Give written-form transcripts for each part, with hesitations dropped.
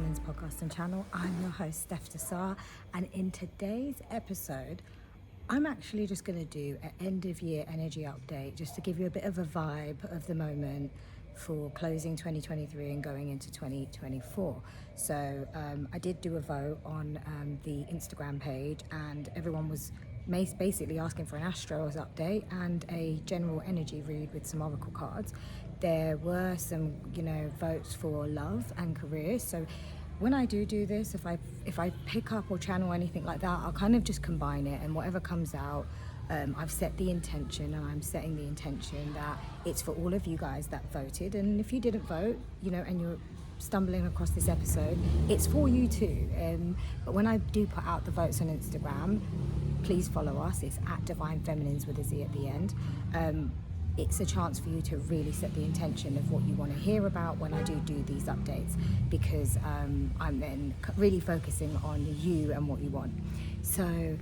Feminines podcast and channel. I'm your host, Steph Desar, and in today's episode, I'm actually just going to do an end of year energy update just to give you a bit of a vibe of the moment for closing 2023 and going into 2024. So I did do a vote on the Instagram page, and everyone was basically asking for an Astro's update and a general energy read with some oracle cards. There were some, votes for love and career. So when I do this, if I pick up or channel anything like that, I'll kind of just combine it, and whatever comes out, I've set the intention, and I'm setting the intention that it's for all of you guys that voted. And if you didn't vote, and you're stumbling across this episode, it's for you too. But when I do put out the votes on Instagram, please follow us. It's at Divine Feminines with a Z at the end. It's a chance for you to really set the intention of what you want to hear about when I do these updates, because I'm then really focusing on you and what you want. So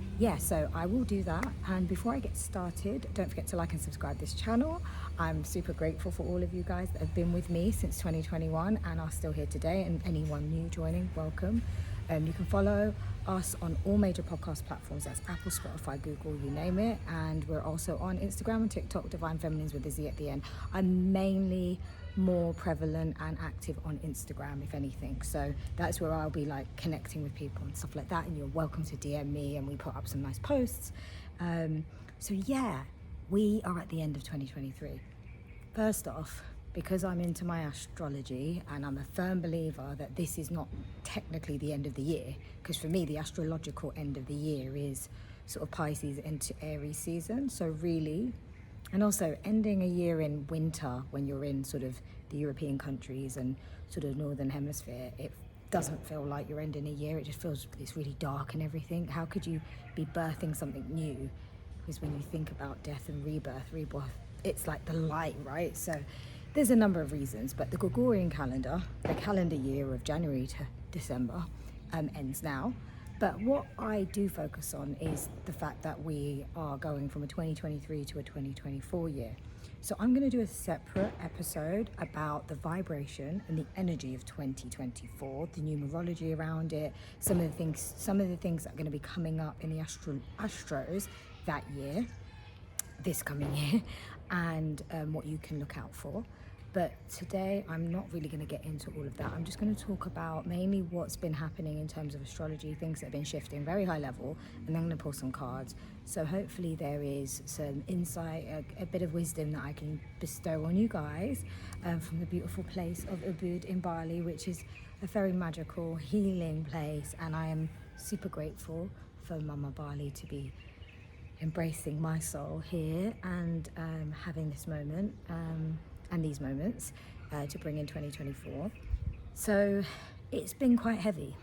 I will do that. And before I get started, don't forget to like and subscribe this channel. I'm super grateful for all of you guys that have been with me since 2021 and are still here today, and anyone new joining, welcome. You can follow us on all major podcast platforms. That's Apple, Spotify, Google, you name it. And we're also on Instagram and TikTok, Divine Feminines with a Z at the end. I'm mainly more prevalent and active on Instagram, if anything. So that's where I'll be like connecting with people and stuff like that. And you're welcome to DM me, and we put up some nice posts. We are at the end of 2023. First off, because I'm into my astrology and I'm a firm believer that this is not technically the end of the year, because for me the astrological end of the year is sort of Pisces into Aries season. So really, and also ending a year in winter when you're in sort of the European countries and sort of northern hemisphere, it doesn't feel like you're ending a year. It just feels it's really dark and everything. How could you be birthing something new? Because when you think about death and rebirth, it's like the light, right? So there's a number of reasons, but the Gregorian calendar, the calendar year of January to December, ends now. But what I do focus on is the fact that we are going from a 2023 to a 2024 year. So I'm going to do a separate episode about the vibration and the energy of 2024, the numerology around it, some of the things that are going to be coming up in the Astros that year, this coming year, and what you can look out for. But today I'm not really going to get into all of that. I'm just going to talk about mainly what's been happening in terms of astrology, things that have been shifting very high level, and then I'm going to pull some cards. So hopefully there is some insight, a bit of wisdom that I can bestow on you guys from the beautiful place of Ubud in Bali, which is a very magical, healing place. And I am super grateful for Mama Bali to be embracing my soul here and having this moment and these moments to bring in 2024. So it's been quite heavy.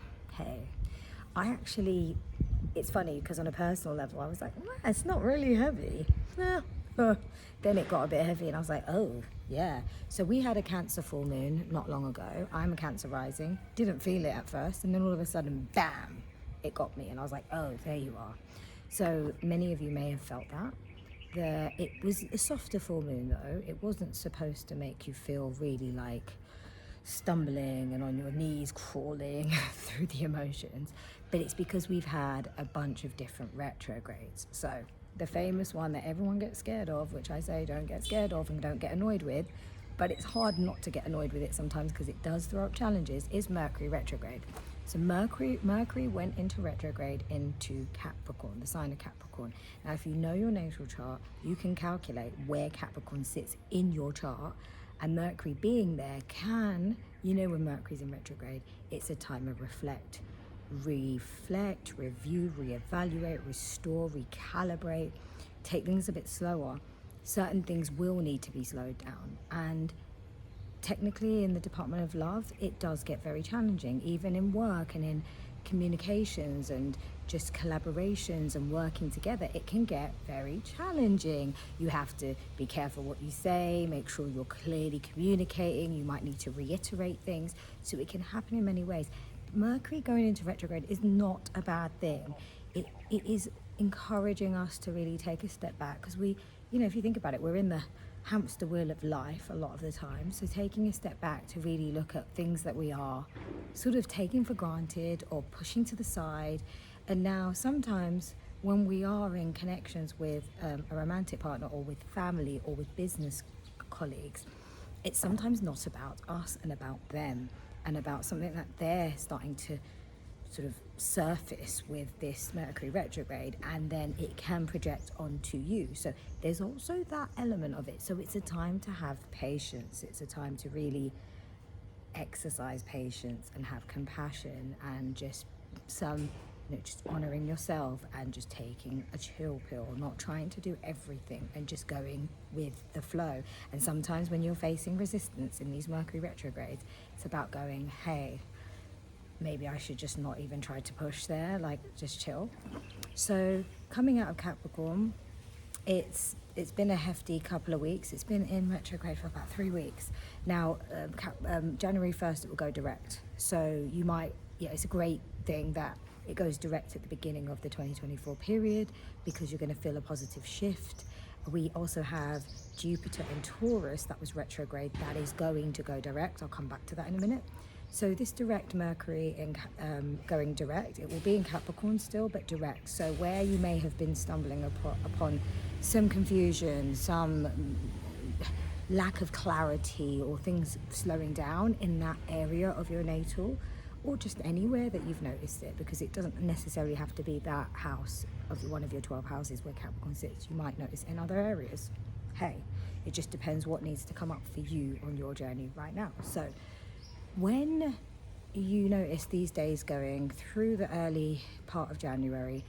It's funny because on a personal level I was like, well, it's not really heavy. Then it got a bit heavy and I was like, oh yeah. So we had a Cancer full moon not long ago. I'm a Cancer rising, didn't feel it at first, and then all of a sudden, bam, it got me, and I was like, oh, there you are. So many of you may have felt that. It was a softer full moon though. It wasn't supposed to make you feel really like stumbling and on your knees crawling through the emotions, but it's because we've had a bunch of different retrogrades. So the famous one that everyone gets scared of, which I say don't get scared of and don't get annoyed with, but it's hard not to get annoyed with it sometimes because it does throw up challenges, is Mercury retrograde. So Mercury went into retrograde into Capricorn, the sign of Capricorn. Now, if you know your natal chart, you can calculate where Capricorn sits in your chart. And Mercury being there when Mercury's in retrograde, it's a time of reflect, review, reevaluate, restore, recalibrate, take things a bit slower. Certain things will need to be slowed down. And technically in the Department of Love, it does get very challenging, even in work and in communications and just collaborations and working together. It can get very challenging. You have to be careful what you say, make sure you're clearly communicating. You might need to reiterate things. So it can happen in many ways. Mercury going into retrograde is not a bad thing. It is encouraging us to really take a step back, because we, if you think about it, we're in the hamster wheel of life a lot of the time. So taking a step back to really look at things that we are sort of taking for granted or pushing to the side. And now sometimes when we are in connections with a romantic partner or with family or with business colleagues, it's sometimes not about us and about them and about something that they're starting to sort of surface with this Mercury retrograde, and then it can project onto you. So there's also that element of it. So it's a time to have patience. It's a time to really exercise patience and have compassion and just just honoring yourself and just taking a chill pill, not trying to do everything and just going with the flow. And sometimes when you're facing resistance in these Mercury retrogrades, it's about going, hey, maybe I should just not even try to push there, like just chill. So coming out of Capricorn, it's been a hefty couple of weeks. It's been in retrograde for about 3 weeks. Now, January 1st, it will go direct. So you might, it's a great thing that it goes direct at the beginning of the 2024 period because you're going to feel a positive shift. We also have Jupiter and Taurus that was retrograde that is going to go direct. I'll come back to that in a minute. So this direct Mercury going direct, it will be in Capricorn still, but direct. So where you may have been stumbling upon some confusion, some lack of clarity, or things slowing down in that area of your natal, or just anywhere that you've noticed it, because it doesn't necessarily have to be that house of one of your 12 houses where Capricorn sits. You might notice in other areas. Hey, it just depends what needs to come up for you on your journey right now. So when you notice these days going through the early part of January,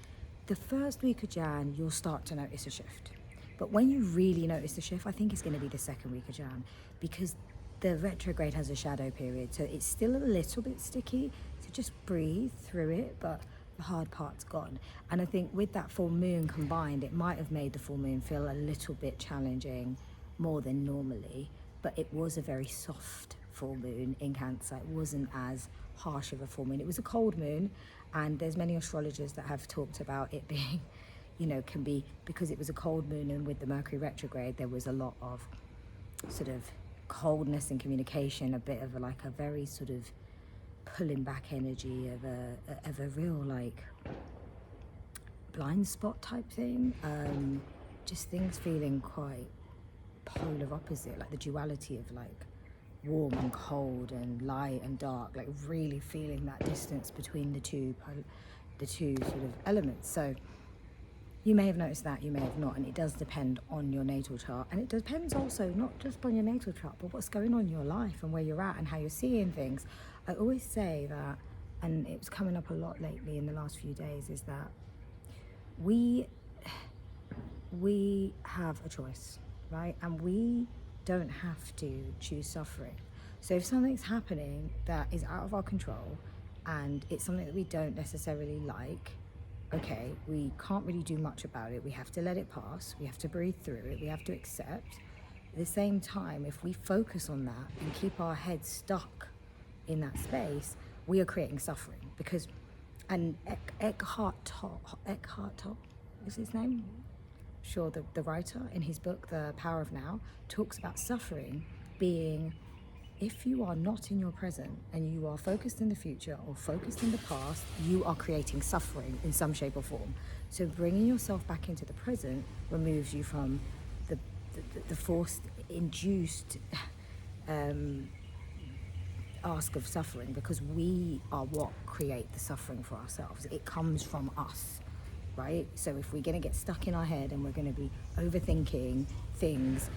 the first week of Jan, you'll start to notice a shift. But when you really notice the shift, I think it's going to be the second week of Jan, because the retrograde has a shadow period, so it's still a little bit sticky, so just breathe through it, but the hard part's gone. And I think with that full moon combined, it might have made the full moon feel a little bit challenging more than normally, but it was a very soft full moon in Cancer. It wasn't as harsh of a full moon. It was a cold moon, and there's many astrologers that have talked about it being, can be, because it was a cold moon, and with the Mercury retrograde, there was a lot of sort of coldness in communication, a bit of a very sort of pulling back energy of a real blind spot type thing. Just things feeling quite polar opposite, like the duality of warm and cold and light and dark, really feeling that distance between the two sort of elements. So you may have noticed that, you may have not, and it does depend on your natal chart. And it depends also not just on your natal chart, but what's going on in your life and where you're at and how you're seeing things. I always say that, and it's coming up a lot lately in the last few days, is that we have a choice, right? And we don't have to choose suffering. So if something's happening that is out of our control and it's something that we don't necessarily like, okay, we can't really do much about it. We have to let it pass. We have to breathe through it. We have to accept. At the same time, if we focus on that and keep our heads stuck in that space, we are creating suffering. Because, and Eckhart Tolle is his name? Sure, the writer, in his book, The Power of Now, talks about suffering being, if you are not in your present and you are focused in the future or focused in the past, you are creating suffering in some shape or form. So bringing yourself back into the present removes you from the forced, induced ask of suffering, because we are what create the suffering for ourselves. It comes from us, right? So if we're going to get stuck in our head and we're going to be overthinking things,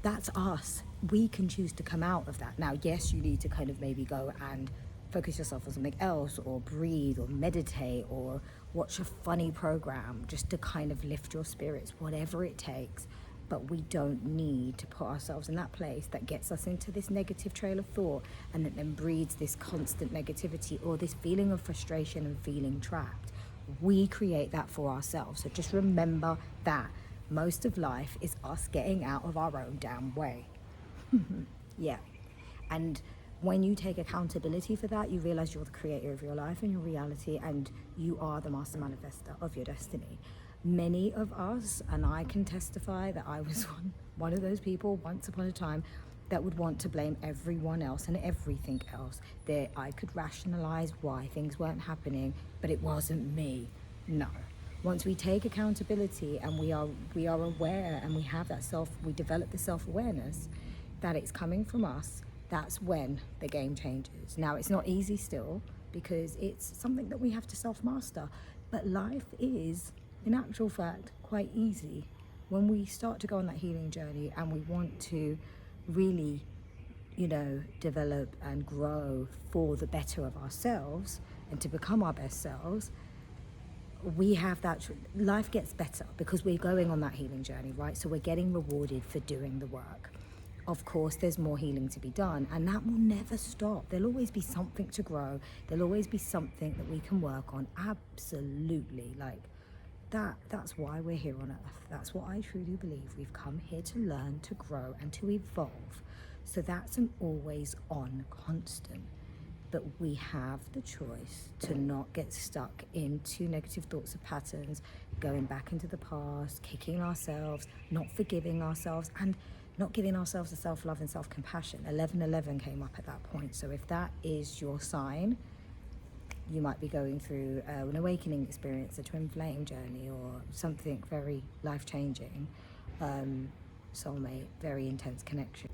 that's us. We can choose to come out of that. Now, yes, you need to kind of maybe go and focus yourself on something else, or breathe, or meditate, or watch a funny program just to kind of lift your spirits, whatever it takes. But we don't need to put ourselves in that place that gets us into this negative trail of thought and that then breeds this constant negativity or this feeling of frustration and feeling trapped. We create that for ourselves. So just remember that most of life is us getting out of our own damn way. Yeah. And when you take accountability for that, you realize you're the creator of your life and your reality, and you are the master manifester of your destiny. Many of us, and I can testify that I was one of those people once upon a time that would want to blame everyone else and everything else. That I could rationalize why things weren't happening, but it wasn't me. No. Once we take accountability and we are aware, and we develop the self-awareness that it's coming from us, that's when the game changes. Now, it's not easy still, because it's something that we have to self-master, but life is, in actual fact, quite easy when we start to go on that healing journey and we want to really, develop and grow for the better of ourselves and to become our best selves. We have that, life gets better because we're going on that healing journey, right? So we're getting rewarded for doing the work. Of course, there's more healing to be done, and that will never stop. There'll always be something to grow. There'll always be something that we can work on. Absolutely. Like that's why we're here on earth. That's what I truly believe. We've come here to learn, to grow, and to evolve. So that's an always on constant. But we have the choice to not get stuck into negative thoughts or patterns, going back into the past, kicking ourselves, not forgiving ourselves, and not giving ourselves the self-love and self-compassion. 1111 came up at that point. So if that is your sign, you might be going through an awakening experience, a twin flame journey, or something very life-changing, soulmate, very intense connection.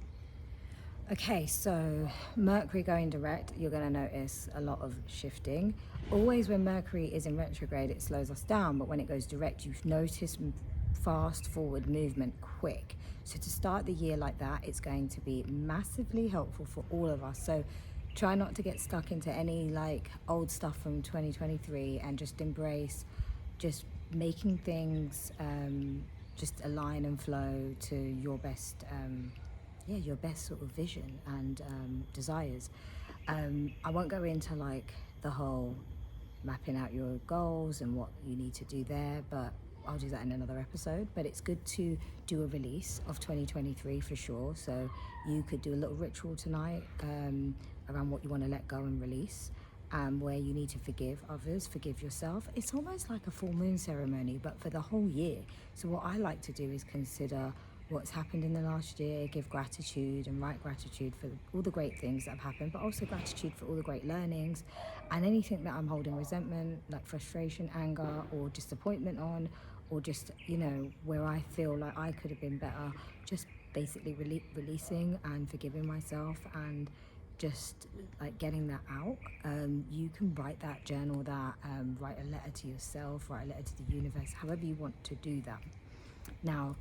Okay, so Mercury going direct, you're going to notice a lot of shifting. Always when Mercury is in retrograde, it slows us down, but when it goes direct, you notice fast forward movement, quick. So to start the year like that, it's going to be massively helpful for all of us. So try not to get stuck into any old stuff from 2023, and just embrace just making things just align and flow to your best your best sort of vision and desires. I won't go into the whole mapping out your goals and what you need to do there, but I'll do that in another episode. But it's good to do a release of 2023 for sure. So you could do a little ritual tonight around what you want to let go and release, where you need to forgive others, forgive yourself. It's almost like a full moon ceremony, but for the whole year. So what I like to do is consider what's happened in the last year, give gratitude and write gratitude for all the great things that have happened, but also gratitude for all the great learnings, and anything that I'm holding resentment, like frustration, anger, or disappointment on, or just, where I feel like I could have been better, just basically releasing and forgiving myself, and just getting that out. You can write that, journal that, write a letter to yourself, write a letter to the universe, however you want to do that. Now,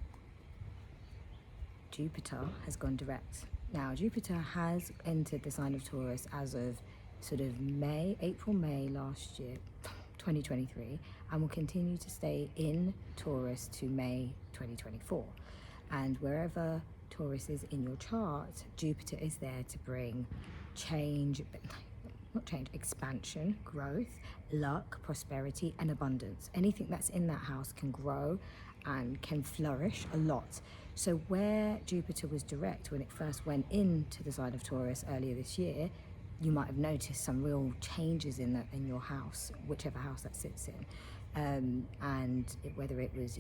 Jupiter has gone direct. Now, Jupiter has entered the sign of Taurus as of sort of April, May last year, 2023, and will continue to stay in Taurus to May 2024. And wherever Taurus is in your chart, Jupiter is there to bring expansion, growth, luck, prosperity, and abundance. Anything that's in that house can grow and can flourish a lot. So where Jupiter was direct when it first went into the sign of Taurus earlier this year, you might have noticed some real changes in your house, whichever house that sits in, whether it was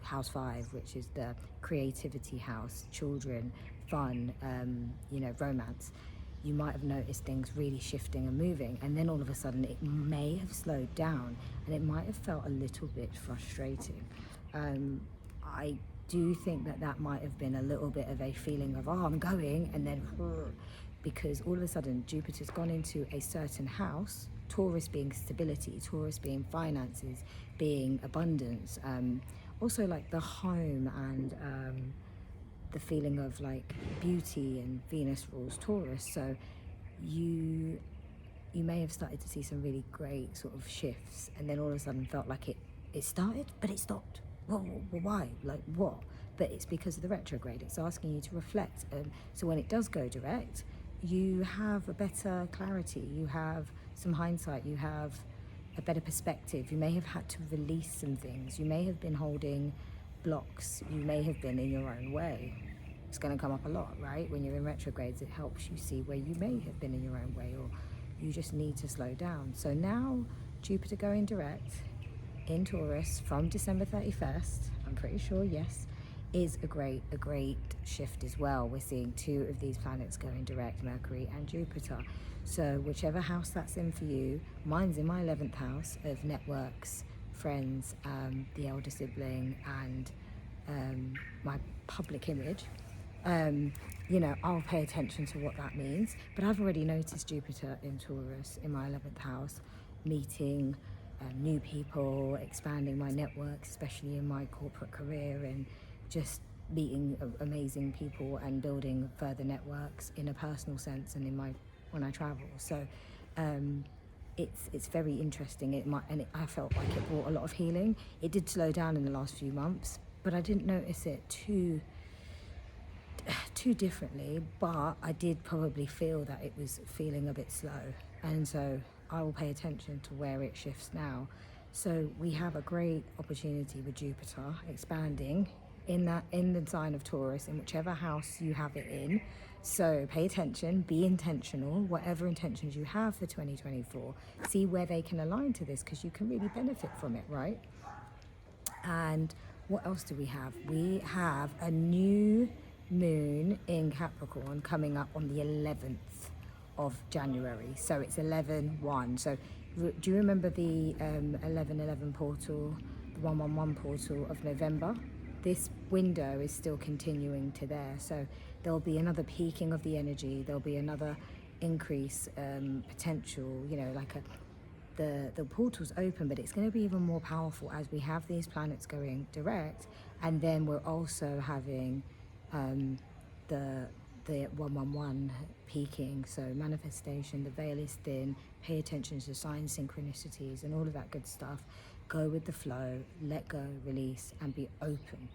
house 5, which is the creativity house, children, fun, romance. You might have noticed things really shifting and moving, and then all of a sudden it may have slowed down, and it might have felt a little bit frustrating. I do think that might have been a little bit of a feeling of, I'm going, and then because all of a sudden Jupiter's gone into a certain house, Taurus being stability, Taurus being finances, being abundance, also the home and the feeling of beauty, and Venus rules Taurus. So you may have started to see some really great sort of shifts, and then all of a sudden felt like it started, but it stopped. Well, why? What? But it's because of the retrograde. It's asking you to reflect. So when it does go direct, you have a better clarity. You have some hindsight. You have a better perspective. You may have had to release some things. You may have been holding blocks. You may have been in your own way. It's going to come up a lot, right? When you're in retrogrades, it helps you see where you may have been in your own way, or you just need to slow down. So now, Jupiter going direct, in Taurus from December 31st, I'm pretty sure, yes, is a great shift as well. We're seeing two of these planets going direct, Mercury and Jupiter. So whichever house that's in for you, mine's in my 11th house of networks, friends, the elder sibling, and my public image. You know, I'll pay attention to what that means. But I've already noticed Jupiter in Taurus in my 11th house, meeting new people, expanding my networks, especially in my corporate career, and just meeting amazing people and building further networks in a personal sense and in my when I travel. So it's very interesting. I felt like it brought a lot of healing. It did slow down in the last few months, but I didn't notice it too differently, but I did probably feel that it was feeling a bit slow, and so I will pay attention to where it shifts now. So we have a great opportunity with Jupiter expanding in the sign of Taurus, in whichever house you have it in. So pay attention, be intentional, whatever intentions you have for 2024, see where they can align to this, because you can really benefit from it, right? And what else do we have? We have a new moon in Capricorn coming up on the 11th of January. So it's 11/1. So do you remember the 11/11 portal, the 111 portal of November? This window is still continuing to there. So there'll be another peaking of the energy. There'll be another increase, potential, you know, like the portal's open, but it's going to be even more powerful as we have these planets going direct, and then we're also having the 111 peaking. So manifestation, the veil is thin, pay attention to signs, synchronicities, and all of that good stuff. Go with the flow, let go, release, and be open.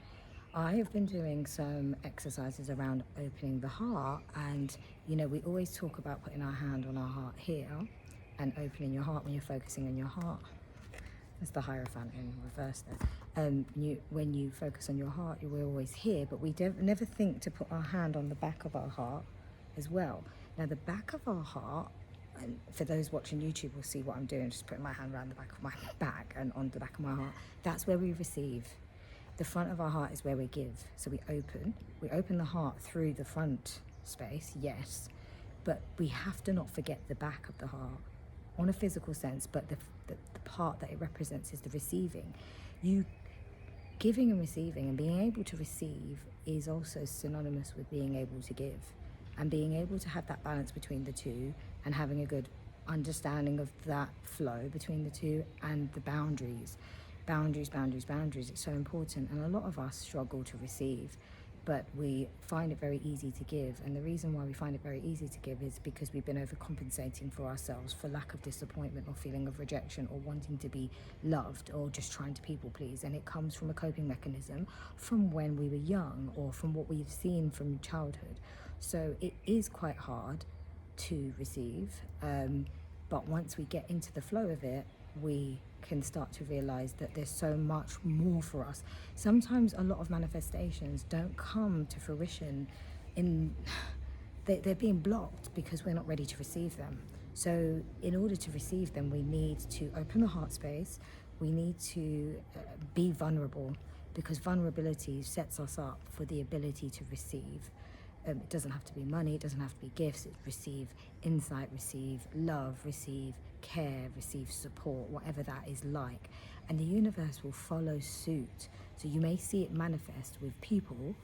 I have been doing some exercises around opening the heart, and you know, we always talk about putting our hand on our heart here and opening your heart when you're focusing on your heart. That's the Hierophant in reverse there. When you focus on your heart, we're always here, but we never think to put our hand on the back of our heart as well. Now, the back of our heart, and for those watching YouTube will see what I'm doing, just putting my hand around the back of my back and on the back of my heart. That's where we receive. The front of our heart is where we give. So we open the heart through the front space, yes, but we have to not forget the back of the heart on a physical sense, but the part that it represents is the receiving. You giving and receiving, and being able to receive is also synonymous with being able to give, and being able to have that balance between the two, and having a good understanding of that flow between the two, and the boundaries. It's so important, and a lot of us struggle to receive, but we find it very easy to give. And the reason why we find it very easy to give is because we've been overcompensating for ourselves for lack of disappointment or feeling of rejection or wanting to be loved or just trying to people please. And it comes from a coping mechanism from when we were young or from what we've seen from childhood. So it is quite hard to receive, but once we get into the flow of it, we can start to realize that there's so much more for us. Sometimes a lot of manifestations don't come to fruition they're being blocked because we're not ready to receive them. So in order to receive them, we need to open the heart space. We need to be vulnerable, because vulnerability sets us up for the ability to receive. It doesn't have to be money, it doesn't have to be gifts. It's receive insight, receive love, receive care, receive support, whatever that is like. And the universe will follow suit. So you may see it manifest with people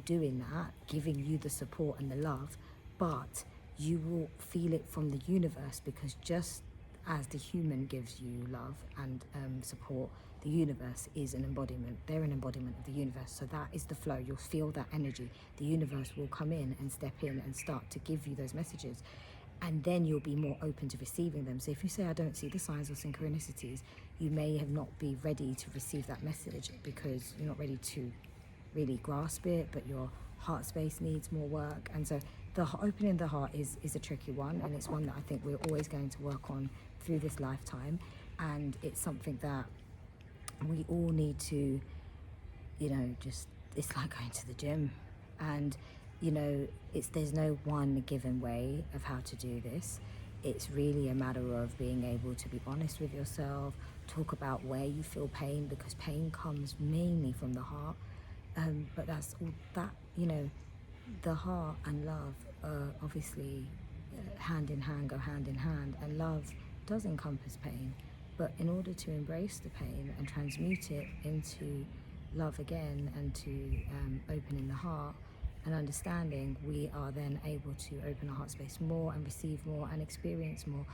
doing that, giving you the support and the love, but you will feel it from the universe, because just as the human gives you love and support, the universe is an embodiment. They're an embodiment of the universe. So that is the flow. You'll feel that energy. The universe will come in and step in and start to give you those messages. And then you'll be more open to receiving them. So if you say, I don't see the signs or synchronicities, you may have not be ready to receive that message because you're not ready to really grasp it, but your heart space needs more work. And so the opening the heart is a tricky one, and it's one that I think we're always going to work on through this lifetime. And it's something that we all need to, it's like going to the gym. And, there's no one given way of how to do this. it's really a matter of being able to be honest with yourself, talk about where you feel pain, because pain comes mainly from the heart. But that's all that, the heart and love obviously hand in hand, go hand in hand, and love does encompass pain. But in order to embrace the pain and transmute it into love again, and to opening the heart and understanding, we are then able to open our heart space more and receive more and experience more.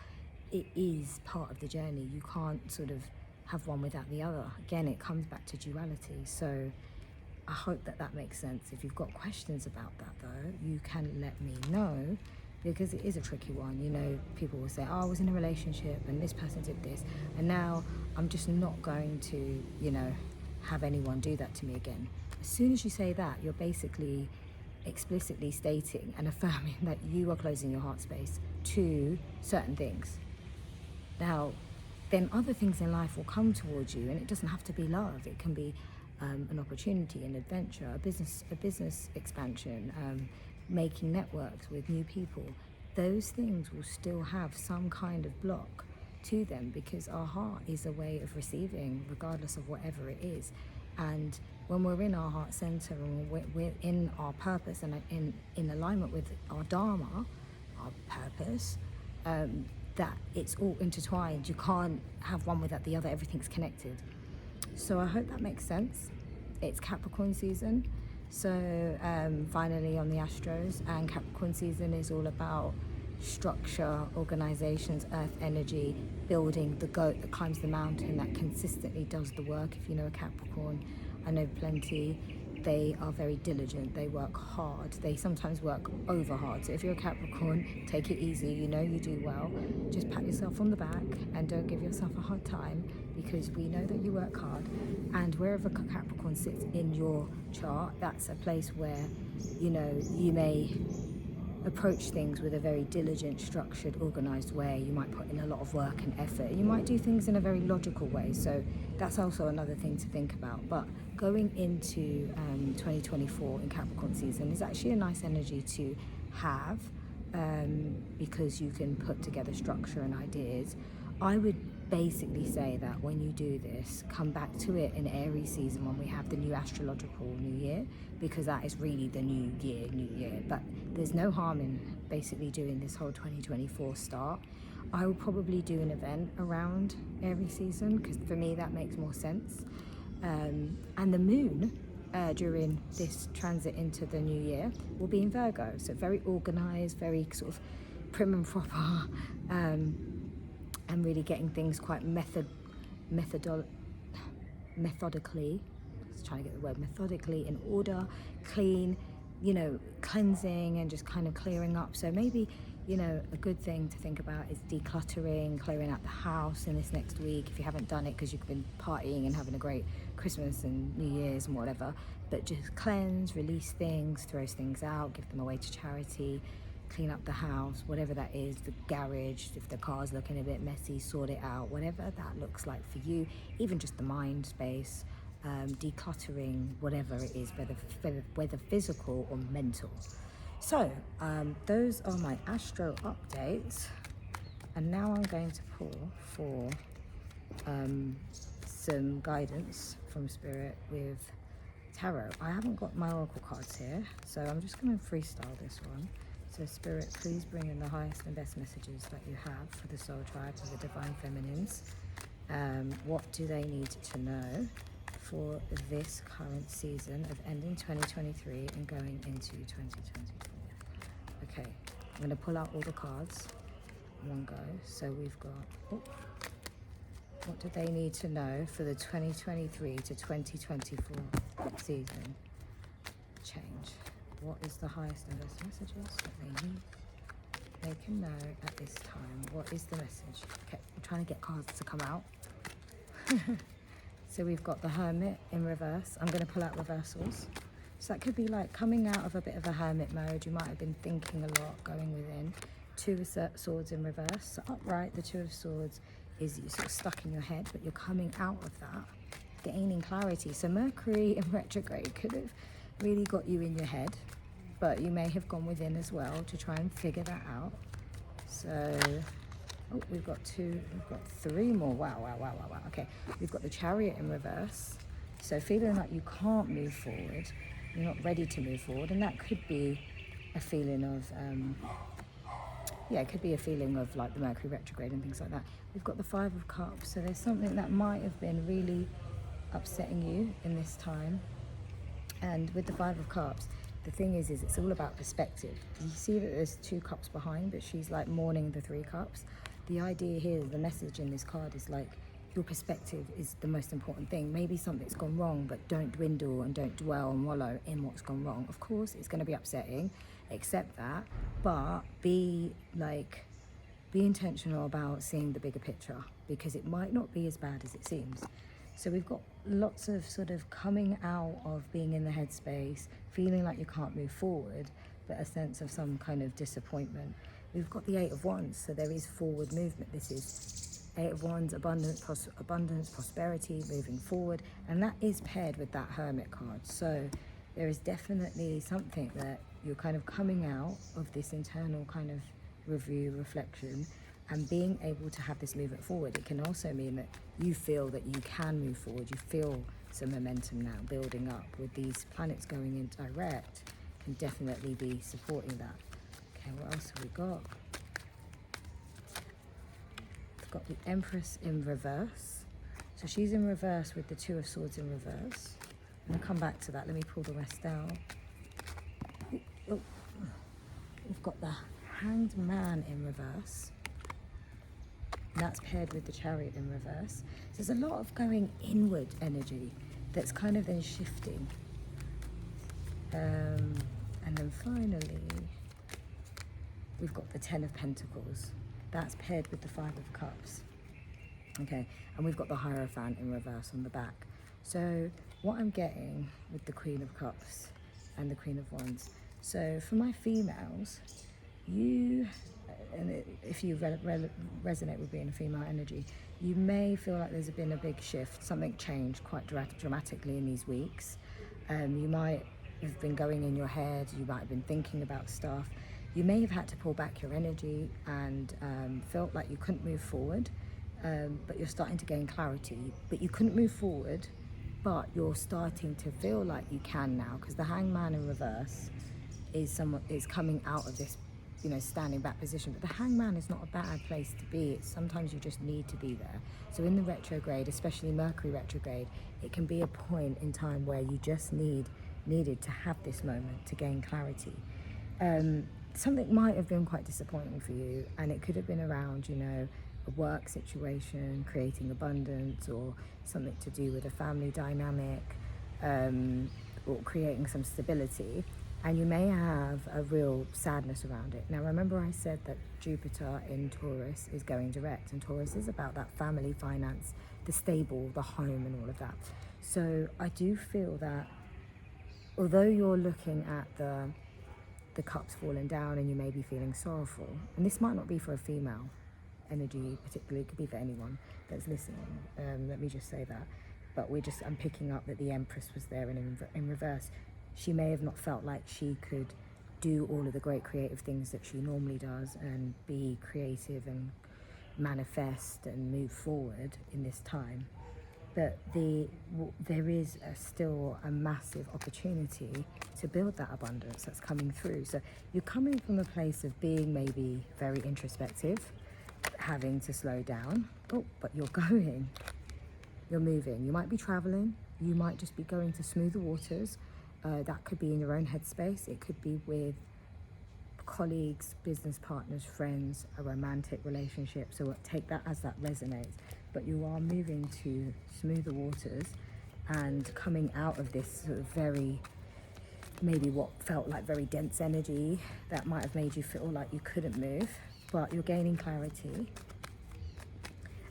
It is part of the journey. You can't sort of have one without the other. Again, it comes back to duality. So I hope that makes sense. If you've got questions about that though, you can let me know, because it is a tricky one. People will say, oh, I was in a relationship and this person did this, and now I'm just not going to, have anyone do that to me again. As soon as you say that, you're basically explicitly stating and affirming that you are closing your heart space to certain things. Now, then other things in life will come towards you, and it doesn't have to be love. It can be an opportunity, an adventure, a business expansion, making networks with new people. Those things will still have some kind of block to them, because our heart is a way of receiving regardless of whatever it is. And when we're in our heart center and we're in our purpose and in alignment with our dharma, our purpose, that it's all intertwined. You can't have one without the other. Everything's connected. So I hope that makes sense. It's Capricorn season, so finally on the Astros, and Capricorn season is all about structure, organizations, earth energy, building, the goat that climbs the mountain, that consistently does the work. If you know a Capricorn, I know plenty. They are very diligent, they work hard, they sometimes work over hard. So if you're a Capricorn, take it easy, you do well. Just pat yourself on the back and don't give yourself a hard time, because we know that you work hard. And wherever Capricorn sits in your chart, that's a place where, you may approach things with a very diligent, structured, organized way. You might put in a lot of work and effort. You might do things in a very logical way. So that's also another thing to think about. But going into 2024 in Capricorn season is actually a nice energy to have, because you can put together structure and ideas. I would basically say that when you do this, come back to it in Aries season when we have the new astrological new year, because that is really the new year. But there's no harm in basically doing this whole 2024 start. I will probably do an event around Aries season, because for me that makes more sense. And the moon during this transit into the new year will be in Virgo, so very organized, very sort of prim and proper, and really getting things quite methodically, methodically in order, clean, cleansing and just kind of clearing up. So maybe, a good thing to think about is decluttering, clearing out the house in this next week, if you haven't done it because you've been partying and having a great Christmas and New Year's and whatever. But just cleanse, release things, throw things out, give them away to charity, clean up the house, whatever that is, the garage, if the car's looking a bit messy, sort it out, whatever that looks like for you. Even just the mind space, decluttering, whatever it is, whether physical or mental. So those are my Astro updates, and now I'm going to pull for some guidance from Spirit with Tarot. I haven't got my Oracle cards here, so I'm just going to freestyle this one. So Spirit, please bring in the highest and best messages that you have for the soul tribe, for the divine feminines. What do they need to know for this current season of ending 2023 and going into 2024? Okay, I'm going to pull out all the cards in one go. So we've got, what do they need to know for the 2023 to 2024 season? Change. What is the highest and best messages that they can know at this time? What is the message? Okay, I'm trying to get cards to come out. So we've got the Hermit in reverse. I'm going to pull out reversals. So that could be like coming out of a bit of a hermit mode. You might have been thinking a lot, going within. Two of Swords in reverse. So upright, the Two of Swords is you're sort of stuck in your head, but you're coming out of that, gaining clarity. So Mercury in retrograde could have really got you in your head, but you may have gone within as well to try and figure that out. So, oh, we've got three more. Wow. Okay, we've got the Chariot in reverse. So feeling like you can't move forward, you're not ready to move forward, and that could be a feeling of, it could be a feeling of like the Mercury retrograde and things like that. We've got the Five of Cups, so there's something that might have been really upsetting you in this time. And with the Five of Cups, the thing is it's all about perspective. You see that there's 2 cups behind, but she's like mourning the 3 cups. The idea here, the message in this card is like, your perspective is the most important thing. Maybe something's gone wrong, but don't dwindle and don't dwell and wallow in what's gone wrong. Of course, it's going to be upsetting, accept that, but be intentional about seeing the bigger picture, because it might not be as bad as it seems. So we've got lots of sort of coming out of being in the headspace, feeling like you can't move forward, but a sense of some kind of disappointment. We've got the 8 of Wands, so there is forward movement. This is 8 of Wands, abundance, prosperity, moving forward, and that is paired with that Hermit card. So there is definitely something that you're kind of coming out of this internal kind of review, reflection, and being able to have this movement forward. It can also mean that you feel that you can move forward. You feel some momentum now building up with these planets going in direct, can definitely be supporting that. Okay, what else have we got? We've got the Empress in reverse. So she's in reverse with the 2 of Swords in reverse. I'm going to come back to that. Let me pull the rest out. Oh. We've got the Hanged Man in reverse. And that's paired with the Chariot in reverse. So there's a lot of going inward energy that's kind of then shifting. And then finally, we've got the 10 of Pentacles. That's paired with the 5 of Cups. Okay, and we've got the Hierophant in reverse on the back. So what I'm getting with the Queen of Cups and the Queen of Wands, so for my females, if you resonate with being a female energy, you may feel like there's been a big shift, something changed quite dramatically in these weeks. You might have been going in your head, you might have been thinking about stuff. You may have had to pull back your energy and felt like you couldn't move forward, but you're starting to gain clarity. But you couldn't move forward, but you're starting to feel like you can now, because the Hanged Man in reverse is coming out of this, standing back position. But the Hanged Man is not a bad place to be. Sometimes you just need to be there. So in the retrograde, especially Mercury retrograde, it can be a point in time where you just needed to have this moment to gain clarity. Something might have been quite disappointing for you, and it could have been around, a work situation, creating abundance, or something to do with a family dynamic, or creating some stability. And you may have a real sadness around it. Now, remember I said that Jupiter in Taurus is going direct, and Taurus is about that family, finance, the stable, the home, and all of that. So I do feel that although you're looking at the cups falling down and you may be feeling sorrowful, and this might not be for a female energy particularly, it could be for anyone that's listening, let me just say that, but I'm picking up that the Empress was there in reverse. She may have not felt like she could do all of the great creative things that she normally does and be creative and manifest and move forward in this time. But there is still a massive opportunity to build that abundance that's coming through. So you're coming from a place of being maybe very introspective, having to slow down, but you're moving. You might be traveling, you might just be going to smooth the waters. That could be in your own headspace. It could be with colleagues, business partners, friends, a romantic relationship. So take that as that resonates. But you are moving to smooth the waters and coming out of this sort of maybe what felt like very dense energy that might have made you feel like you couldn't move, but you're gaining clarity.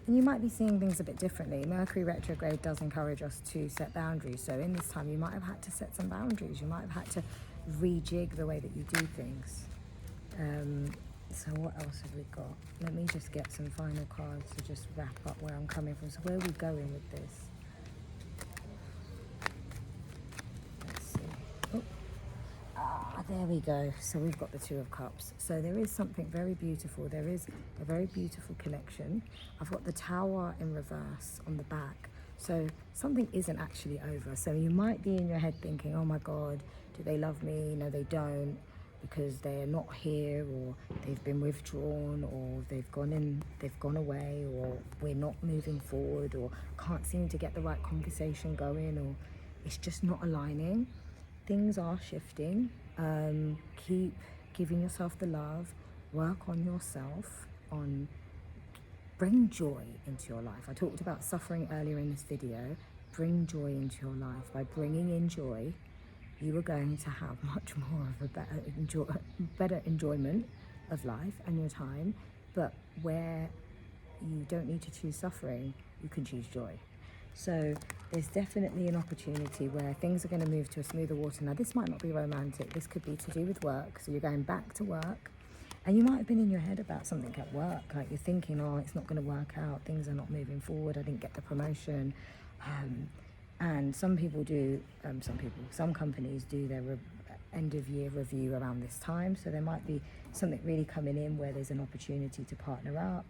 And you might be seeing things a bit differently. Mercury retrograde does encourage us to set boundaries. So in this time, you might have had to set some boundaries. You might have had to rejig the way that you do things. So what else have we got? Let me just get some final cards to just wrap up where I'm coming from. So where are we going with this? Let's see. there we go. So we've got the Two of Cups. So there is something very beautiful. There is a very beautiful connection. I've got the Tower in reverse on the back. So something isn't actually over. So you might be in your head thinking, oh my God, do they love me? No, they don't, because they're not here, or they've been withdrawn, or they've gone away, or we're not moving forward, or can't seem to get the right conversation going, or it's just not aligning. Things are shifting. Keep giving yourself the love, work on yourself, bring joy into your life. I talked about suffering earlier in this video. Bring joy into your life. By bringing in joy, you are going to have much more of a better enjoyment of life and your time. But where you don't need to choose suffering, you can choose joy. So there's definitely an opportunity where things are going to move to a smoother water. Now, this might not be romantic. This could be to do with work. So you're going back to work, and you might have been in your head about something at work. Like you're thinking, oh, it's not going to work out. Things are not moving forward. I didn't get the promotion. And some people do, some companies do their end of year review around this time. So there might be something really coming in where there's an opportunity to partner up,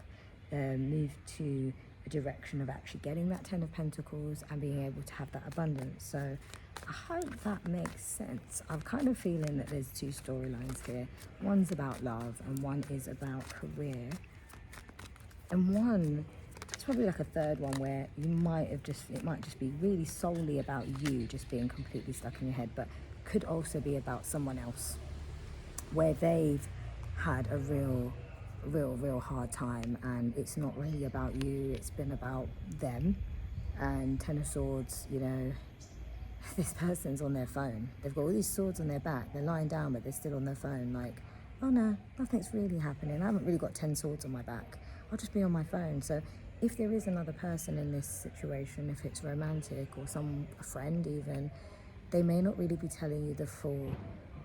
move to a direction of actually getting that 10 of Pentacles and being able to have that abundance. So I hope that makes sense. I'm kind of feeling that there's two storylines here. One's about love and one is about career. And one, it's probably like a third one where it might just be really solely about you just being completely stuck in your head, but could also be about someone else where they've had a real hard time, and it's not really about you, it's been about them. And 10 of Swords, you know, this person's on their phone. They've got all these swords on their back, they're lying down but they're still on their phone, like, oh no, nothing's really happening, I haven't really got 10 swords on my back, I'll just be on my phone. So if there is another person in this situation, if it's romantic or a friend even, they may not really be telling you the full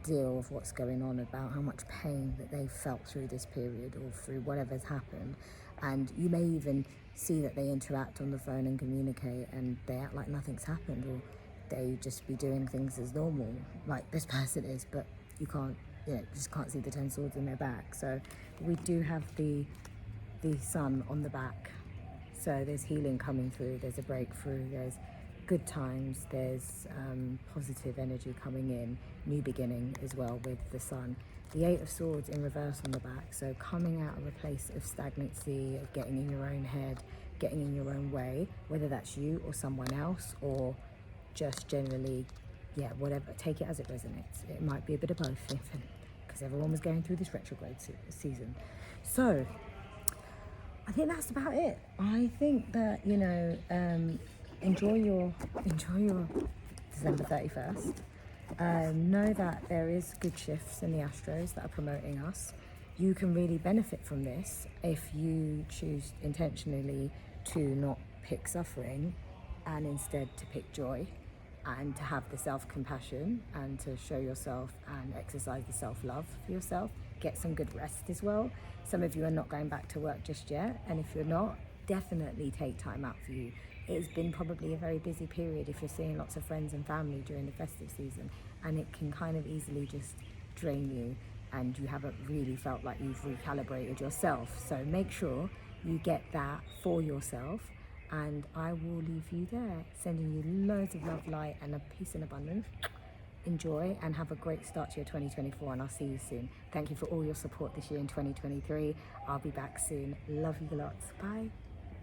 deal of what's going on, about how much pain that they've felt through this period or through whatever's happened. And you may even see that they interact on the phone and communicate and they act like nothing's happened, or they just be doing things as normal like this person is, but you just can't see the 10 swords in their back. So we do have the sun on the back, so there's healing coming through, there's a breakthrough, there's good times, there's positive energy coming in, new beginning as well with the sun. The 8 of Swords in reverse on the back, so coming out of a place of stagnancy, of getting in your own head, getting in your own way, whether that's you or someone else, or just generally, whatever, take it as it resonates. It might be a bit of both, because everyone was going through this retrograde season. So I think that's about it. I think that, enjoy your December 31st. Know that there is good shifts in the Astros that are promoting us. You can really benefit from this if you choose intentionally to not pick suffering and instead to pick joy, and to have the self-compassion and to show yourself and exercise the self-love for yourself. Get some good rest as well. Some of you are not going back to work just yet, and if you're not, definitely take time out for you. It's been probably a very busy period if you're seeing lots of friends and family during the festive season, and it can kind of easily just drain you and you haven't really felt like you've recalibrated yourself. So make sure you get that for yourself, and I will leave you there, sending you loads of love, light and a peace and abundance. Enjoy and have a great start to your 2024, and I'll see you soon. Thank you for all your support this year in 2023. I'll be back soon. Love you lots. Bye.